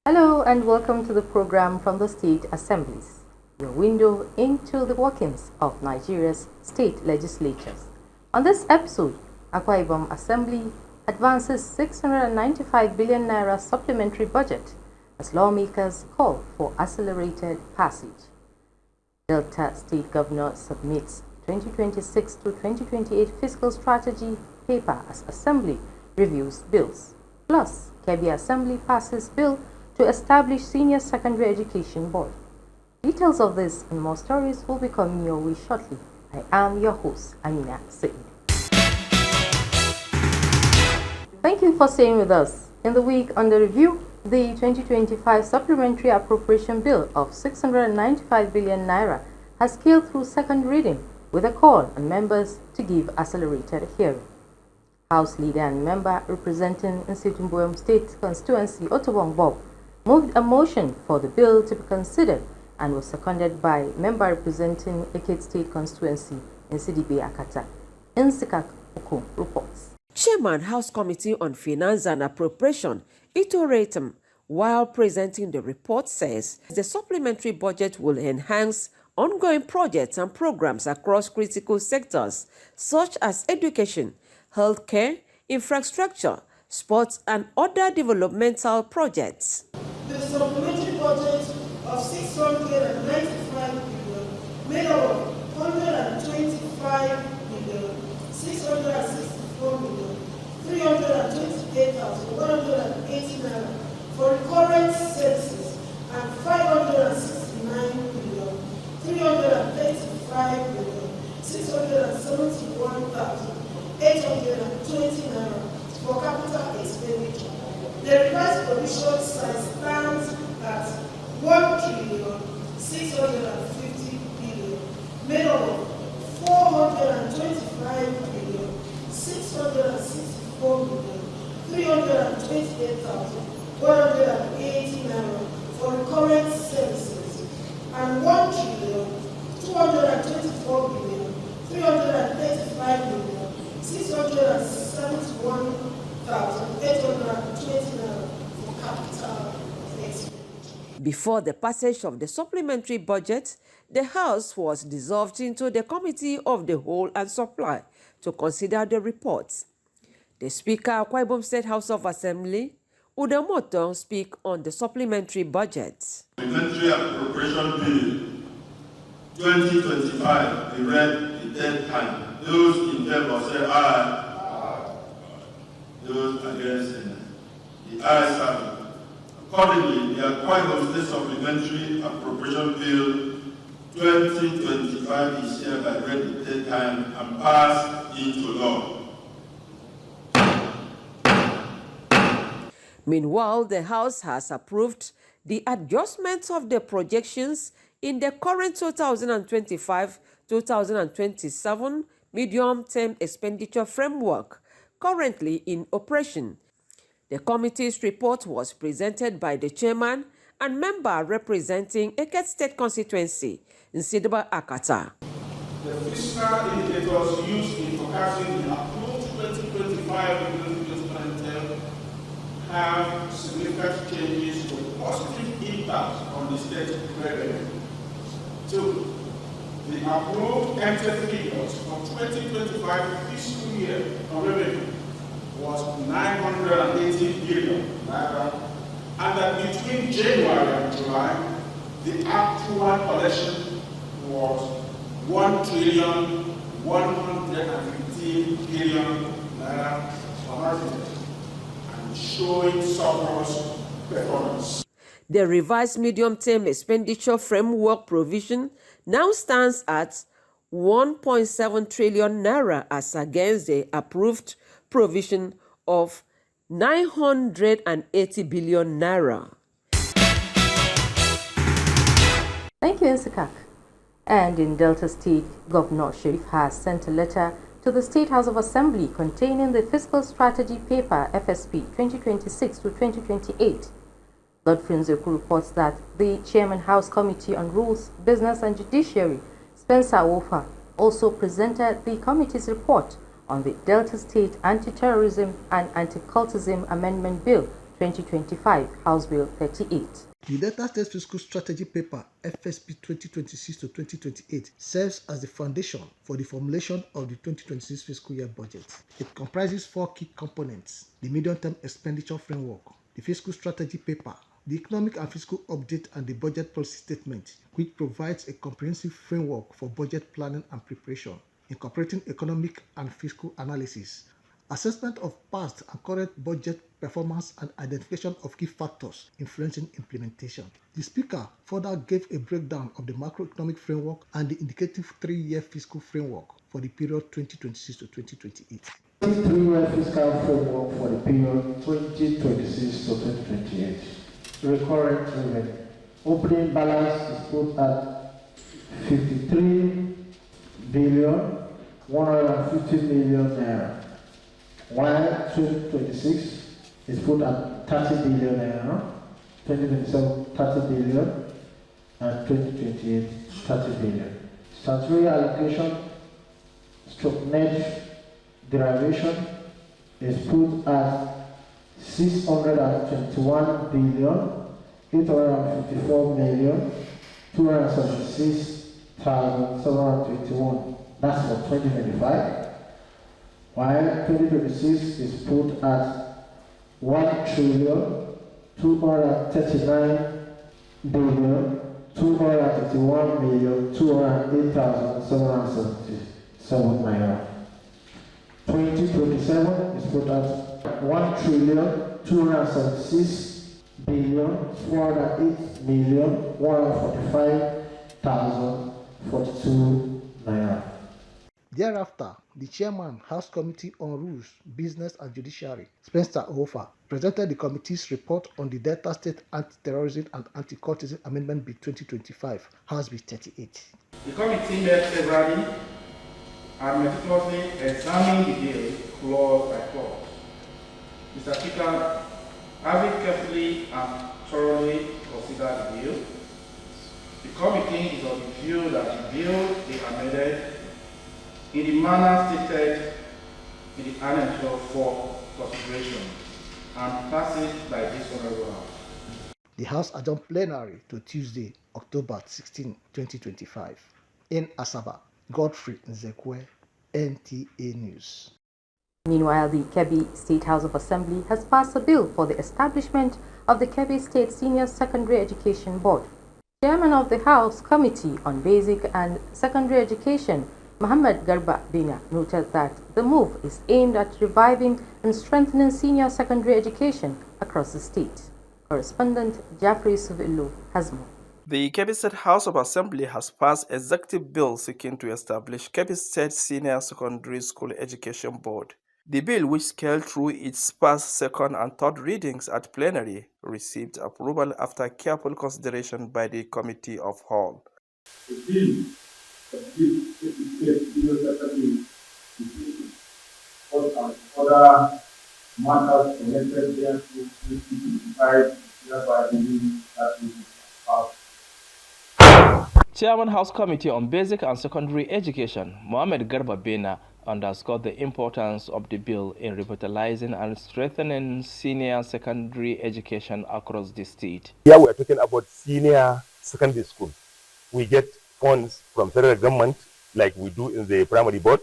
Hello and welcome to the program from the State Assemblies, your window into the workings of Nigeria's state legislatures. On this episode, Akwa Ibom Assembly advances 695 billion naira supplementary budget as lawmakers call for accelerated passage. Delta State Governor submits 2026 to 2028 fiscal strategy paper as Assembly reviews bills. Plus, Kebbi Assembly passes bill to establish Senior Secondary Education Board. Details of this and more stories will be coming your way shortly. I am your host, Amina Said. Thank you for staying with us. In the week under review, the 2025 Supplementary Appropriation Bill of 695 billion naira has scaled through second reading with a call on members to give accelerated hearing. House Leader and Member representing Nsittingboem State Constituency, Otobong Bob, moved a motion for the bill to be considered and was seconded by Member representing Ekiti State Constituency, Nsidibe Akata. Nsikak Uko reports. Chairman House Committee on Finance and Appropriation, Ito Ratem, while presenting the report, says the supplementary budget will enhance ongoing projects and programs across critical sectors such as education, healthcare, infrastructure, sports, and other developmental projects. The supplementary budget of 695 billion made up of 125 billion, 664 million, 328,180 naira for recurrent services and 569 billion, 335 billion, 671,820 naira for capital expenditure. The revised provision size stands at 1,650 billion, made up of 425 billion, 664 million, 328,180 naira for recurrent services, and 1,224 billion, 335 million, 671,820 naira for capital expenditure. Before the passage of the supplementary budget, the House was dissolved into the Committee of the Whole and Supply to consider the reports. The Speaker, Akwa Ibom State House of Assembly, Udamoto, speak on the supplementary budget. Supplementary Appropriation Bill 2025, we read the third time. Those in favor say aye. Those against, the ayes have it. Accordingly, the Akwa Ibom State Supplementary Appropriation Bill 2025 is hereby read the third time and passed into law. Meanwhile, the House has approved the adjustment of the projections in the current 2025-2027 medium-term expenditure framework currently in operation. The committee's report was presented by the chairman and member representing Ekiti State Constituency, Nsidibe Akata. The fiscal indicators used in forecasting the approved 2025-2027 have significant changes with positive impact on the state revenue. 2. The approved entry figures for 2025 fiscal year on revenue was 980 billion naira, and that between January and July, the actual collection was 1,115 billion naira and showing surplus performance. The revised medium-term expenditure framework provision now stands at 1.7 trillion naira as against the approved provision of 980 billion naira. Thank you, Nsikak. And in Delta State, Governor Sharif has sent a letter to the State House of Assembly containing the Fiscal Strategy Paper FSP 2026 to 2028. Godfrey Nzeku reports that the Chairman House Committee on Rules, Business and Judiciary, Spencer Wofa, also presented the committee's report on the Delta State Anti-Terrorism and Anti-Cultism Amendment Bill 2025, House Bill 38. The Delta State Fiscal Strategy Paper FSP 2026-2028 serves as the foundation for the formulation of the 2026 fiscal year budget. It comprises 4 key components: the medium-term expenditure framework, the fiscal strategy paper, the economic and fiscal update, and the budget policy statement, which provides a comprehensive framework for budget planning and preparation, incorporating economic and fiscal analysis, assessment of past and current budget performance, and identification of key factors influencing implementation. The Speaker further gave a breakdown of the macroeconomic framework and the indicative 3-year fiscal framework for the period 2026 to 2028. The 3-year fiscal framework for the period 2026 to 2028. Recurrent revenue. Opening balance is put at 53,150,000,000 naira, while 2026 is put at 30 billion naira, 2027 30 billion, and 2028 30 billion. Statutory allocation stroke net derivation is put at 621 billion 854,276,721. That's for 2025. While 2026 is put at 1,239,231,208,777 naira. 2027 is put at 1,208,145,042 naira. Thereafter, the chairman, House Committee on Rules, Business and Judiciary, Spencer Ohofa, presented the committee's report on the Delta State Anti-Terrorism and Anti-Cultism Amendment Bill 2025, House Bill 38. The committee met severally and meticulously examined the bill clause by clause. Mr. Speaker, having carefully and thoroughly considered the bill, the committee is of the view that the bill be amended in the manner stated in the Annex for consideration and passes by this Honorable House. The House adjourned plenary to Tuesday, October 16, 2025. In Asaba, Godfrey Nzekwe, NTA News. Meanwhile, the Kebbi State House of Assembly has passed a bill for the establishment of the Kebbi State Senior Secondary Education Board. Chairman of the House Committee on Basic and Secondary Education, Muhammad Garba Bina, noted that the move is aimed at reviving and strengthening senior secondary education across the state. Correspondent Jafri Suvillu has more. The Kebbi State House of Assembly has passed executive bill seeking to establish Kebbi State Senior Secondary School Education Board. The bill, which scaled through its past second and third readings at plenary, received approval after careful consideration by the Committee of Whole. The bill other matters connected there to 2025, thereby Chairman House Committee on Basic and Secondary Education, Mohammed Garba Bena, underscored the importance of the bill in revitalizing and strengthening senior secondary education across the state. Here we are talking about senior secondary school. We get funds from federal government like we do in the primary board.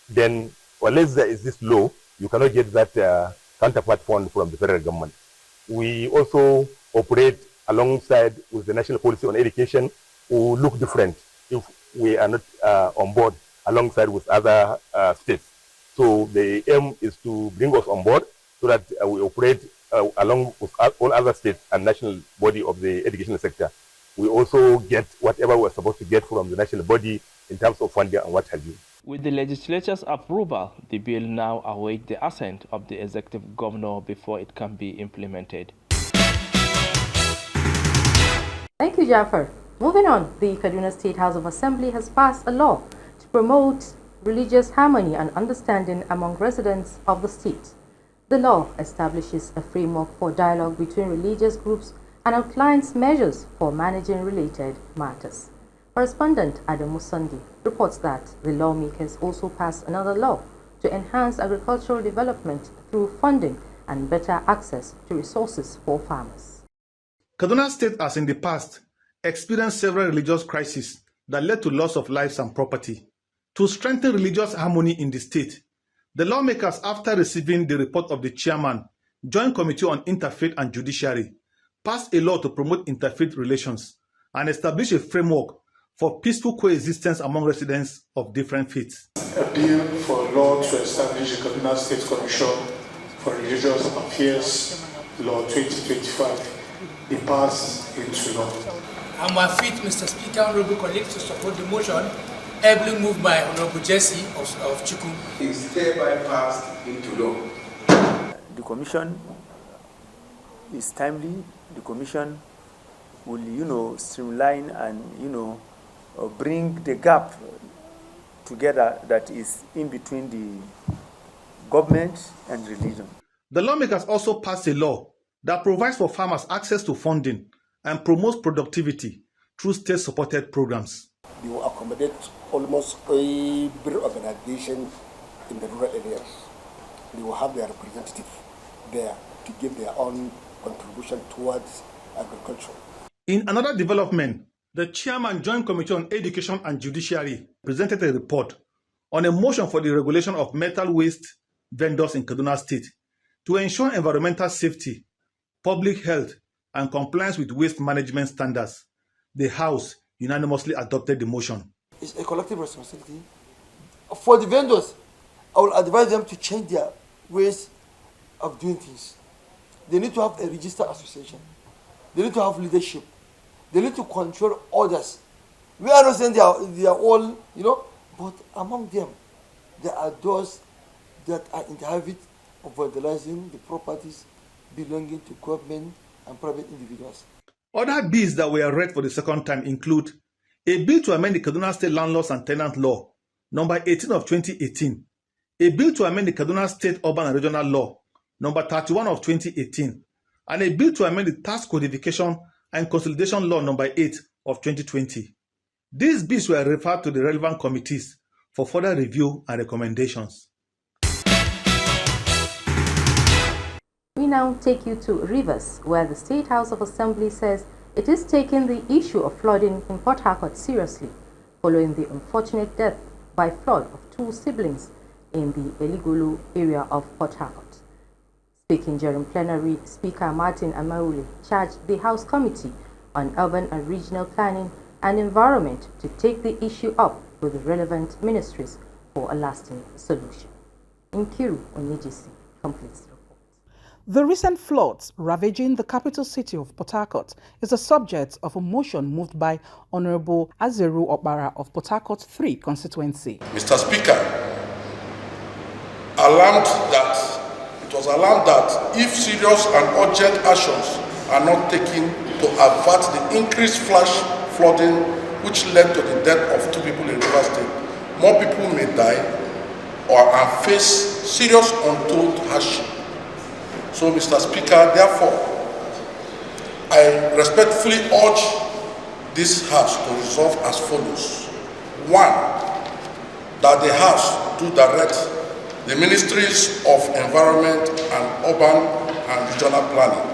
Then, unless there is this law, you cannot get that counterpart fund from the federal government. We also operate alongside with the national policy on education, who look different if we are not on board alongside with other states. So the aim is to bring us on board so that we operate along with all other states and national body of the educational sector. We also get whatever we're supposed to get from the national body in terms of funding and what have you. With the legislature's approval, the bill now awaits the assent of the executive governor before it can be implemented. Thank you, Jafar. Moving on, the Kaduna State House of Assembly has passed a law to promote religious harmony and understanding among residents of the state. The law establishes a framework for dialogue between religious groups and outlines measures for managing related matters. Correspondent Adam Musandi reports that the lawmakers also passed another law to enhance agricultural development through funding and better access to resources for farmers. Kaduna State has in the past experienced several religious crises that led to loss of lives and property. To strengthen religious harmony in the state, the lawmakers, after receiving the report of the chairman, Joint Committee on Interfaith and Judiciary, passed a law to promote interfaith relations and establish a framework for peaceful coexistence among residents of different faiths. A bill for a law to establish the Kaduna State Commission for Religious Affairs, Law 2025, be passed into law. I'm fit, Mr. Speaker, honorable colleagues, to support the motion ably moved by Honorable Jesse of Chukum. Is hereby passed into law. The commission is timely. The commission will, streamline and, bring the gap together that is in between the government and religion. The lawmakers also passed a law that provides for farmers access to funding and promotes productivity through state-supported programs. They will accommodate almost every organization in the rural areas. They will have their representative there to give their own contribution towards agriculture. In another development, the chairman, Joint Committee on Education and Judiciary, presented a report on a motion for the regulation of metal waste vendors in Kaduna State to ensure environmental safety, public health, and compliance with waste management standards. The House unanimously adopted the motion. It's a collective responsibility. For the vendors, I will advise them to change their ways of doing things. They need to have a registered association. They need to have leadership. They need to control others. We are not saying they are all, but among them, there are those that are in the habit of vandalizing the properties belonging to government and private individuals. Other bills that were read for the second time include a bill to amend the Kaduna State Landlords and Tenant Law, number 18 of 2018, a bill to amend the Kaduna State Urban and Regional Law, number 31 of 2018, and a bill to amend the Tax Codification and Consolidation Law number 8 of 2020. These bills were referred to the relevant committees for further review and recommendations. We now take you to Rivers, where the State House of Assembly says it is taking the issue of flooding in Port Harcourt seriously, following the unfortunate death by flood of 2 siblings in the Eligolo area of Port Harcourt. Speaking during plenary, Speaker Martin Amaule charged the House Committee on Urban and Regional Planning and Environment to take the issue up with the relevant ministries for a lasting solution. Nkiru Onyejisi completes the report. The recent floods ravaging the capital city of Port Harcourt is the subject of a motion moved by Honorable Azeru Okpara of Port Harcourt 3 constituency. Mr. Speaker, it was alarmed that if serious and urgent actions are not taken to avert the increased flash flooding which led to the death of 2 people in Rivers State, more people may die or face serious untold hardship. So, Mr. Speaker, therefore, I respectfully urge this House to resolve as follows. 1, that the House do direct the Ministries of Environment and Urban and Regional Planning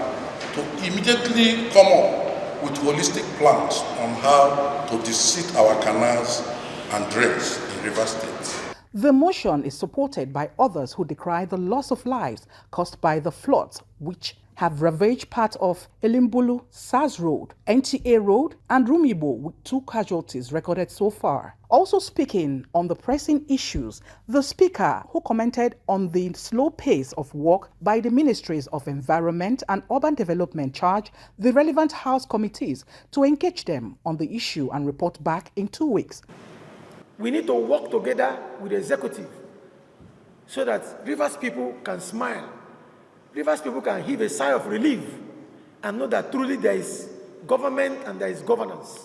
to immediately come up with holistic plans on how to deseat our canals and drains in Rivers State. The motion is supported by others who decry the loss of lives caused by the floods, which have ravaged part of Elimbulu, SARS Road, NTA Road, and Rumibo, with 2 casualties recorded so far. Also speaking on the pressing issues, the Speaker, who commented on the slow pace of work by the Ministries of Environment and Urban Development, charged the relevant House committees to engage them on the issue and report back in 2 weeks. We need to work together with the executive so that Rivers people can smile. Rivers people can heave a sigh of relief and know that truly there is government and there is governance.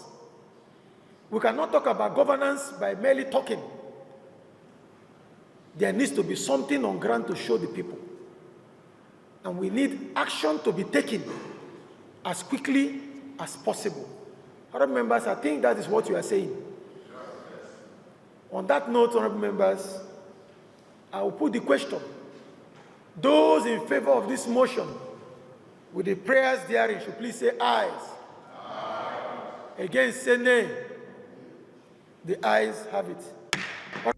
We cannot talk about governance by merely talking. There needs to be something on ground to show the people. And we need action to be taken as quickly as possible. Honorable members, I think that is what you are saying. On that note, honorable members, I will put the question Those in favor of this motion, with the prayers therein, should please say ayes. Against, say nay. The ayes have it.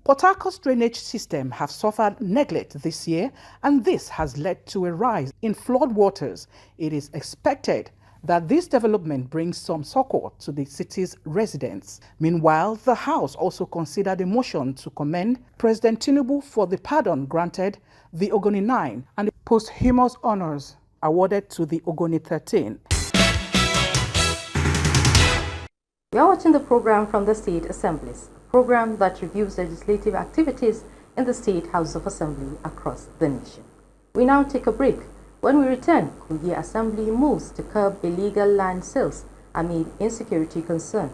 Port Harcourt's drainage system have suffered neglect this year, and this has led to a rise in flood waters. It is expected that this development brings some succor to the city's residents. Meanwhile, the House also considered a motion to commend President Tinubu for the pardon granted the Ogoni 9 and the posthumous honors awarded to the Ogoni 13. We are watching the program from the State Assemblies, a program that reviews legislative activities in the State House of Assembly across the nation. We now take a break. When we return, Kogi Assembly moves to curb illegal land sales amid insecurity concern.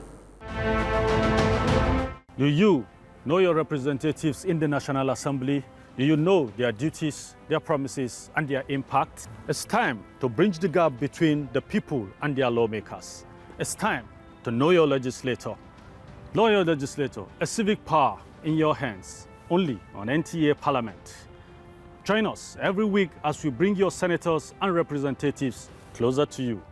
Do you know your representatives in the National Assembly? Do you know their duties, their promises, and their impact? It's time to bridge the gap between the people and their lawmakers. It's time to know your legislator. Know your legislator, a civic power in your hands, only on NTA Parliament. Join us every week as we bring your senators and representatives closer to you.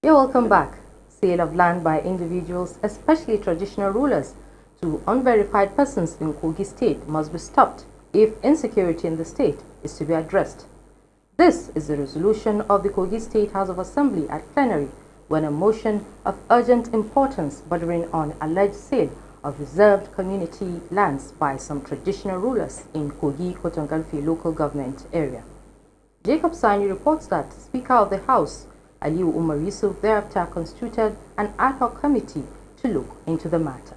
You're welcome back. Sale of land by individuals, especially traditional rulers, to unverified persons in Kogi State must be stopped if insecurity in the state is to be addressed. This is the resolution of the Kogi State House of Assembly at plenary when a motion of urgent importance bordering on alleged sale of reserved community lands by some traditional rulers in Kogi Kotongalfi local government area. Jacob Sani reports that Speaker of the House, Aliu Umar Yusuf, thereafter constituted an ad hoc committee to look into the matter.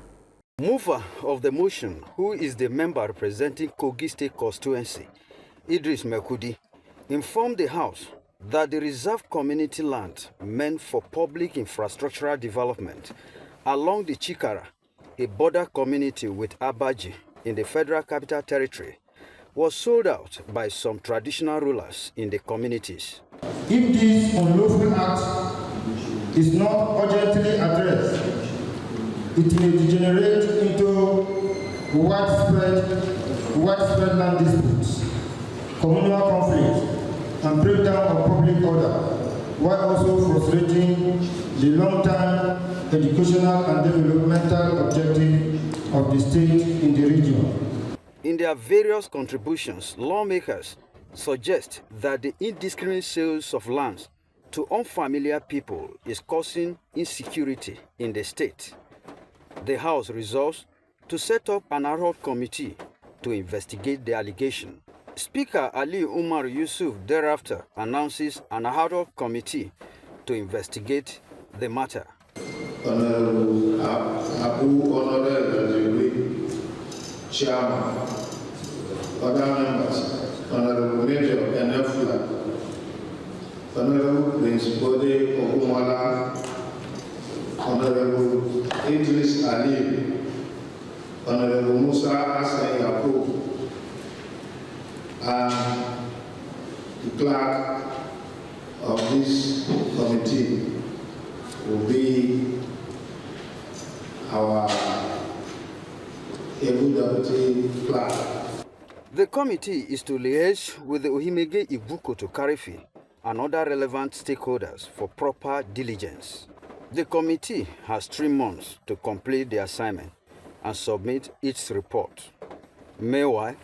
Mover of the motion, who is the member representing Kogi State constituency, Idris Mekudi, informed the House that the reserved community land meant for public infrastructural development along the Chikara, a border community with Abuja in the Federal Capital Territory, was sold out by some traditional rulers in the communities. If this unlawful act is not urgently addressed, it may degenerate into widespread land disputes, communal conflict, and breakdown of public order, while also frustrating the long-term educational and developmental objective of the state in the region. In their various contributions, lawmakers suggest that the indiscriminate sales of lands to unfamiliar people is causing insecurity in the state. The House resolves to set up an ad hoc committee to investigate the allegation. Speaker Ali Umar Yusuf thereafter announces an ad hoc committee to investigate the matter. Honorable Abu Honorable Chairman, other members, Honorable Major Enefula, Honorable Prince Bode Ogumala, Honorable Idris Ali, Honorable Musa Hassan Yakub, and the clerk of this committee will be our able deputy clerk. The committee is to liaise with the Ohimege Ibuko to Karifi and other relevant stakeholders for proper diligence. The committee has 3 months to complete the assignment and submit its report. Meanwhile,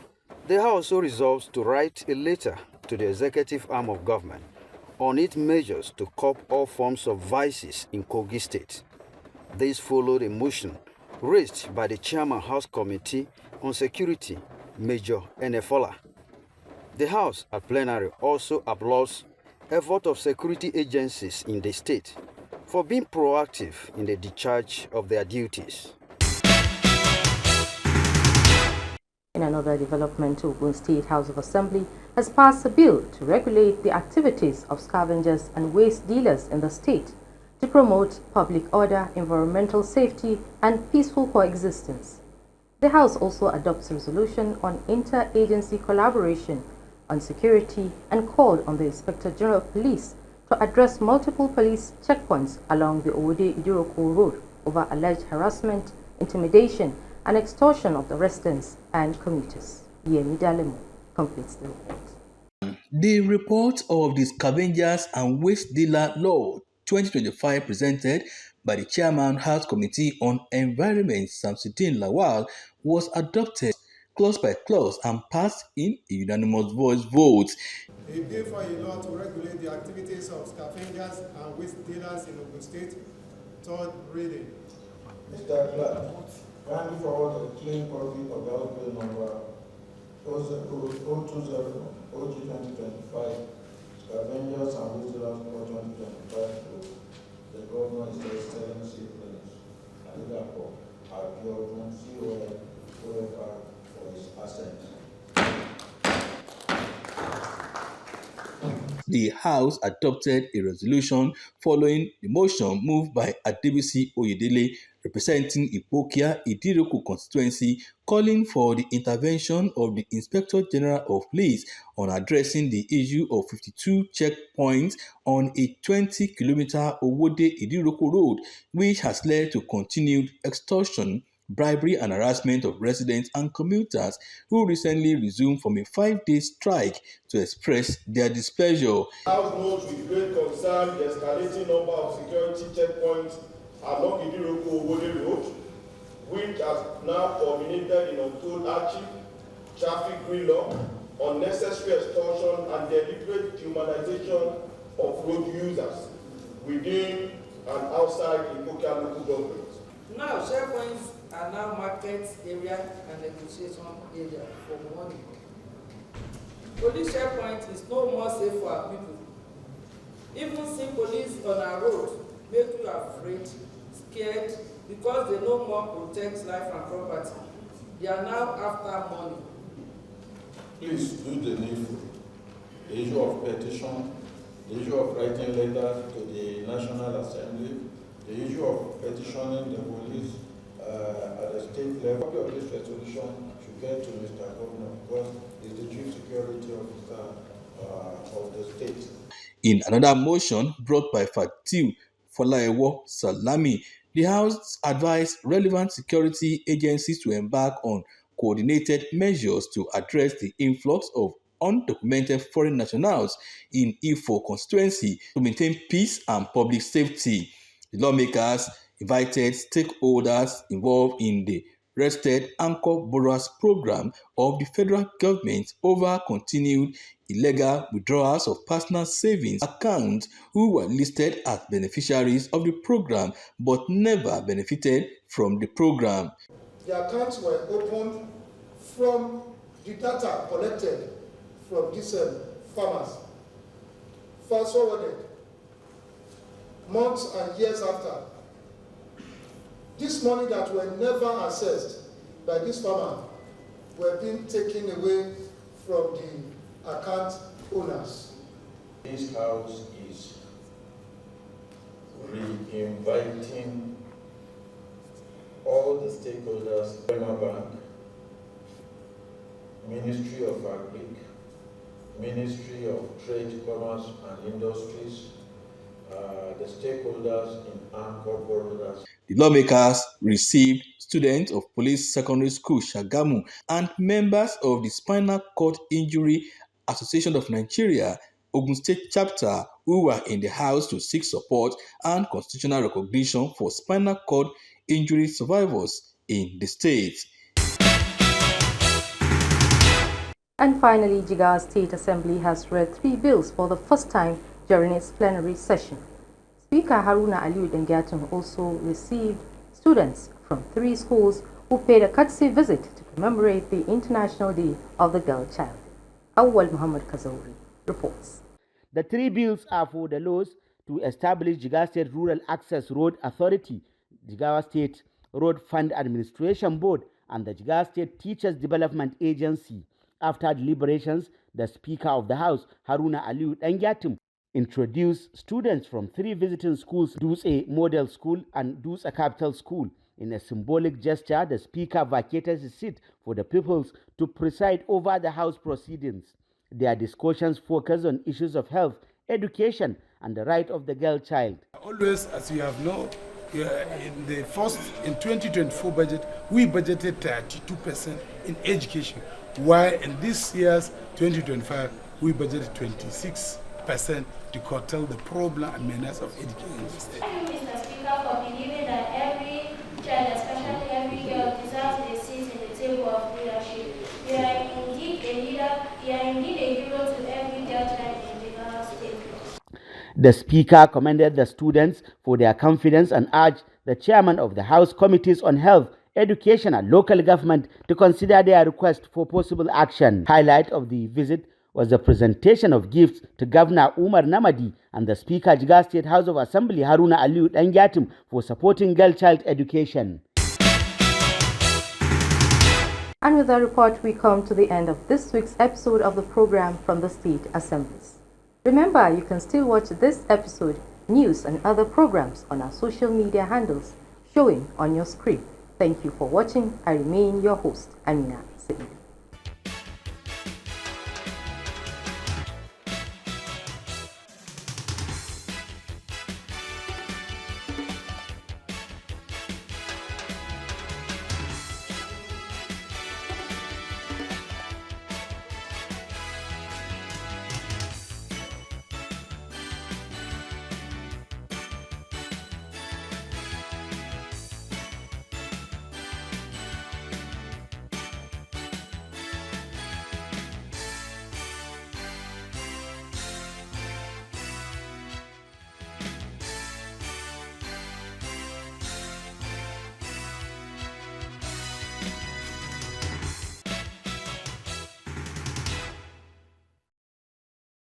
the House also resolves to write a letter to the executive arm of government on its measures to curb all forms of vices in Kogi State. This followed a motion raised by the Chairman House Committee on Security, Major Enefola. The House at plenary also applauds effort of security agencies in the state for being proactive in the discharge of their duties. In another development, Ogun State House of Assembly has passed a bill to regulate the activities of scavengers and waste dealers in the state to promote public order, environmental safety, and peaceful coexistence. The House also adopts a resolution on interagency collaboration on security and called on the Inspector General of Police to address multiple police checkpoints along the Owode-Idiroko Road over alleged harassment intimidation and extortion of the residents and commuters. Yemi Dalemo completes the report. The report of the Scavengers and Waste Dealer Law 2025 presented by the Chairman House Committee on Environment Samsudeen Lawal was adopted clause by clause and passed in a unanimous vote. A bill for a law to regulate the activities of scavengers and waste dealers in Ogun State. Third reading. Mr. Clark, kindly forward a clean copy of House Bill number 020 OG 2025, Scavengers and Waste Dealers for 2025 to the Governor His Excellency Prince Alidapo Abiodun CON OFR for his assent. The House adopted a resolution following the motion moved by Adebisi Oyedele, representing Ipokia Idiroko constituency, calling for the intervention of the Inspector General of Police on addressing the issue of 52 checkpoints on a 20-kilometer Owode Idiroko road, which has led to continued extortion, bribery and harassment of residents and commuters who recently resumed from a 5-day strike to express their displeasure. House notes with great concern the escalating number of security checkpoints along Idiroko-Owode Road, which has now culminated in untold hardship, traffic gridlock, unnecessary extortion, and deliberate dehumanization of road users within and outside Ipokia local government. Now, checkpoints are now market area and negotiation area for money. Police checkpoint is no more safe for our people. Even seeing police on our road make you afraid, scared, because they no more protect life and property. They are now after money. Please do the needful. The issue of petition, the issue of writing letters to the National Assembly, the issue of petitioning the police at the state level. Copy of this resolution should get to Mr. Governor because he's the Chief Security Officer of the state. In another motion brought by Fatiu Folaewo Salami, the House advised relevant security agencies to embark on coordinated measures to address the influx of undocumented foreign nationals in Ifo constituency to maintain peace and public safety. The lawmakers invited stakeholders involved in the Rested Anchor Borrowers program of the federal government over continued illegal withdrawals of personal savings accounts who were listed as beneficiaries of the program but never benefited from the program. The accounts were opened from the data collected from these farmers, fast forwarded months and years after. This money that were never assessed by this farmer were being taken away from the account owners. This house is re-inviting all the stakeholders, Burma Bank, Ministry of Agric, Ministry of Trade, Commerce and Industries, the stakeholders in Anchor Borrowers. The lawmakers received students of Police Secondary School Shagamu and members of the Spinal Cord Injury Association of Nigeria, Ogun State chapter, who were in the house to seek support and constitutional recognition for spinal cord injury survivors in the state. And finally, Jigawa State Assembly has read 3 bills for the first time during its plenary session. Speaker Haruna Aliyu Dangatun also received students from 3 schools who paid a courtesy visit to commemorate the International Day of the Girl Child. Awwal Muhammad Kazauri reports. The 3 bills are for the laws to establish Jigawa State Rural Access Road Authority, Jigawa State Road Fund Administration Board, and the Jigawa State Teachers Development Agency. After deliberations, the Speaker of the House, Haruna Aliyu Dangatun, introduced students from 3 visiting schools, Dutse Model School and Dutse Capital School. In a symbolic gesture, the Speaker vacated his seat for the pupils to preside over the House proceedings. Their discussions focused on issues of health, education, and the right of the girl child. Always, as you have known, in 2024 budget, we budgeted 32% in education, while in this year's 2025, we budgeted 26% to curtail the problem and menace of education. Thank you, Mr. Speaker, for believing that every child, especially every girl, deserves a seat in the table of leadership. You are indeed a leader, you are indeed a hero to every girl child in Jigawa State. The Speaker commended the students for their confidence and urged the chairman of the House Committees on Health, Education and Local Government to consider their request for possible action. Highlight of the visit was the presentation of gifts to Governor Umar Namadi and the Speaker Jigawa State House of Assembly Haruna Aliyu Dangatim for supporting girl child education. And with that report, we come to the end of this week's episode of the program from the State Assemblies. Remember, you can still watch this episode, news and other programs on our social media handles showing on your screen. Thank you for watching. I remain your host, Amina Said.